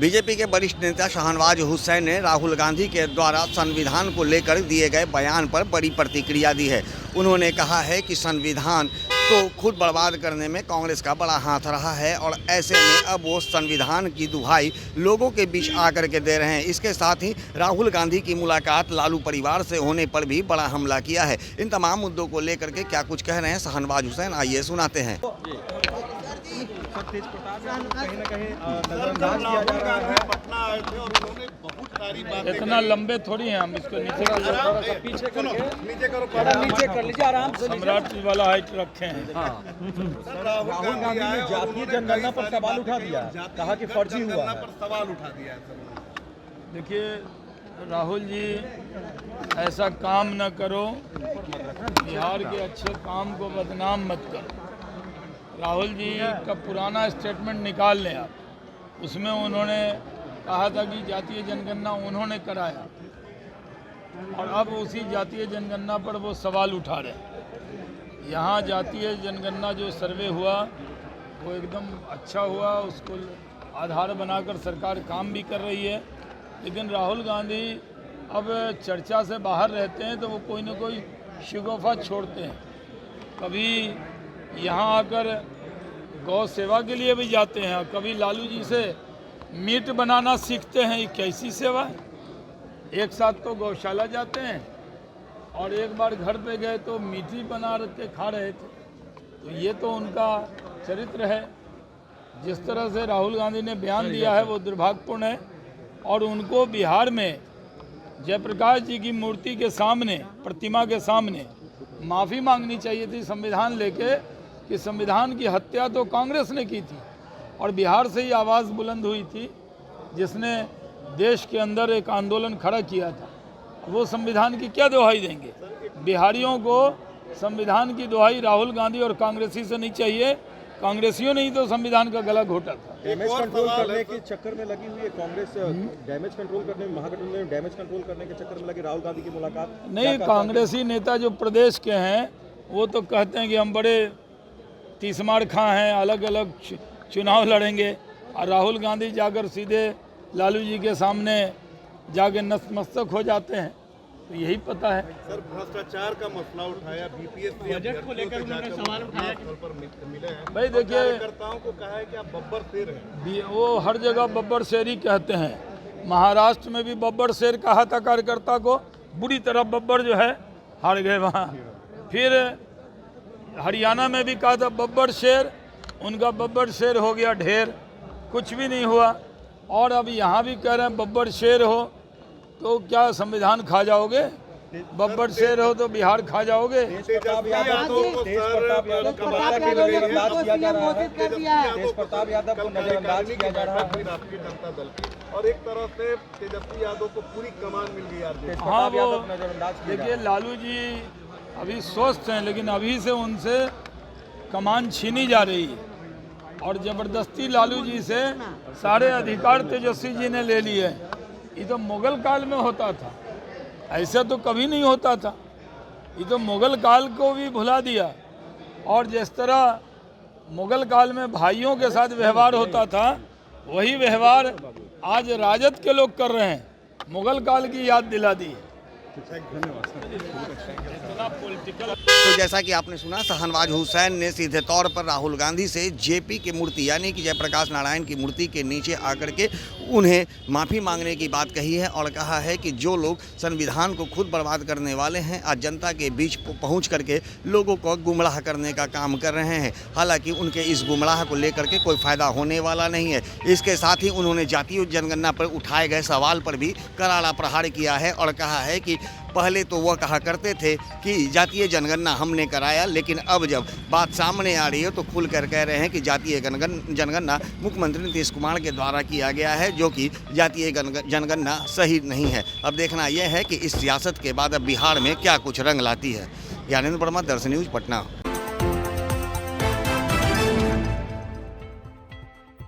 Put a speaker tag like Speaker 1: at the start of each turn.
Speaker 1: BJP के वरिष्ठ नेता शाहनवाज हुसैन ने राहुल गांधी के द्वारा संविधान को लेकर दिए गए बयान पर बड़ी प्रतिक्रिया दी है। उन्होंने कहा है कि संविधान तो खुद बर्बाद करने में कांग्रेस का बड़ा हाथ रहा है और ऐसे में अब वो संविधान की दुहाई लोगों के बीच आकर के दे रहे हैं। इसके साथ ही राहुल गांधी की मुलाकात लालू परिवार से होने पर भी बड़ा हमला किया है। इन तमाम मुद्दों को लेकर के क्या कुछ कह रहे हैं शाहनवाज हुसैन, आइए सुनाते हैं।
Speaker 2: तेज प्रताप कहीं ना कहीं नजरअंदाज किया जा रहा है। पटना आए थे और उन्होंने बहुत सारी बातें, इतना लंबे थोड़ी हैं हम, इसको नीचे कर पीछे करो, नीचे करो, नीचे कर लीजिए आराम से। सम्राट वाला हाइट रखे हैं। राहुल गांधी ने जातीय जनगणना पर सवाल उठा दिया, कहा कि फर्जी हुआ है, सवाल उठा दिया। देखिए राहुल जी, ऐसा काम न करो, बिहार के अच्छे काम को बदनाम मत करो। राहुल जी का पुराना स्टेटमेंट निकाल लें आप, उसमें उन्होंने कहा था कि जातीय जनगणना उन्होंने कराया और अब उसी जातीय जनगणना पर वो सवाल उठा रहे हैं। यहाँ जातीय जनगणना जो सर्वे हुआ वो एकदम अच्छा हुआ, उसको आधार बनाकर सरकार काम भी कर रही है। लेकिन राहुल गांधी अब चर्चा से बाहर रहते हैं तो वो कोई ना कोई शिगोफा छोड़ते हैं। कभी यहाँ आकर गौ सेवा के लिए भी जाते हैं, कभी लालू जी से मीट बनाना सीखते हैं। ये कैसी सेवा है? एक साथ तो गौशाला जाते हैं और एक बार घर पे गए तो मीट ही बना रहे खा रहे थे। तो ये तो उनका चरित्र है। जिस तरह से राहुल गांधी ने बयान दिया है वो दुर्भाग्यपूर्ण है और उनको बिहार में जयप्रकाश जी की मूर्ति के सामने, प्रतिमा के सामने माफ़ी मांगनी चाहिए थी संविधान लेके कि संविधान की हत्या तो कांग्रेस ने की थी और बिहार से ही आवाज़ बुलंद हुई थी, जिसने देश के अंदर एक आंदोलन खड़ा किया था। वो संविधान की क्या दुहाई देंगे? बिहारियों को संविधान की दुहाई राहुल गांधी और कांग्रेसी से नहीं चाहिए। कांग्रेसियों ने ही तो संविधान का गला घोटा था। डैमेज कंट्रोल करने के चक्कर में लगी हुई है कांग्रेस। डैमेज कंट्रोल करने में, महागठबंधन में डैमेज कंट्रोल करने के चक्कर में लगी राहुल गांधी की मुलाकात नहीं। कांग्रेसी नेता जो प्रदेश के हैं वो तो कहते हैं कि हम बड़े तीसमार खां हैं, अलग अलग चुनाव लड़ेंगे, और राहुल गांधी जाकर सीधे लालू जी के सामने जाके नतमस्तक हो जाते हैं। तो यही पता है। सर, भ्रष्टाचार का मसला उठाया, बीपीएससी बजट को लेकर उन्होंने सवाल उठाया पर मिले हैं। भाई देखिए, कार्यकर्ताओं को कहा है कि आप बब्बर शेर हैं। वो हर जगह बब्बर शेर ही कहते हैं। महाराष्ट्र में भी बब्बर शेर कहा था कार्यकर्ता को, बुरी तरह बब्बर जो है हार गए वहाँ। फिर हरियाणा में भी कहा था बब्बर शेर, उनका बब्बर शेर हो गया ढेर, कुछ भी नहीं हुआ। और अब यहाँ भी कह रहे हैं बब्बर शेर हो तो क्या संविधान खा जाओगे? बब्बर शेर हो तो बिहार खा जाओगे? तेज प्रताप यादव को नजरअंदाज किया जा रहा है। तेज प्रताप यादव को नजरअंदाज किया जा रहा है राष्ट्रीय जनता दल की, और एक तरह से तेजस्वी यादव को पूरी कमान मिल गई। हाँ, वो देखिए लालू जी अभी स्वस्थ हैं, लेकिन अभी से उनसे कमान छीनी जा रही है और ज़बरदस्ती लालू जी से सारे अधिकार तेजस्वी जी ने ले लिए। ये तो मुगल काल में होता था, ऐसा तो कभी नहीं होता था। ये तो मुगल काल को भी भुला दिया। और जिस तरह मुगल काल में भाइयों के साथ व्यवहार होता था, वही व्यवहार आज राजद के लोग कर रहे हैं। मुगल काल की याद दिला दी है।
Speaker 1: तो जैसा कि आपने सुना, शाहनवाज हुसैन ने सीधे तौर पर राहुल गांधी से जेपी की मूर्ति यानी कि जयप्रकाश नारायण की मूर्ति के नीचे आकर के उन्हें माफ़ी मांगने की बात कही है और कहा है कि जो लोग संविधान को खुद बर्बाद करने वाले हैं आज जनता के बीच पहुंच करके लोगों को गुमराह करने का काम कर रहे हैं। हालांकि उनके इस गुमराह को लेकर के कोई फ़ायदा होने वाला नहीं है। इसके साथ ही उन्होंने जातीय जनगणना पर उठाए गए सवाल पर भी करारा प्रहार किया है और कहा है कि पहले तो वह कहा करते थे कि जातीय जनगणना हमने कराया, लेकिन अब जब बात सामने आ रही है तो खुलकर कह रहे हैं कि जातीय जनगणना मुख्यमंत्री नीतीश कुमार के द्वारा किया गया है, जो कि जातीय जनगणना सही नहीं है। अब देखना यह है कि इस सियासत के बाद अब बिहार में क्या कुछ रंग लाती है। ज्ञानेंद्र वर्मा, दर्शन न्यूज़, पटना।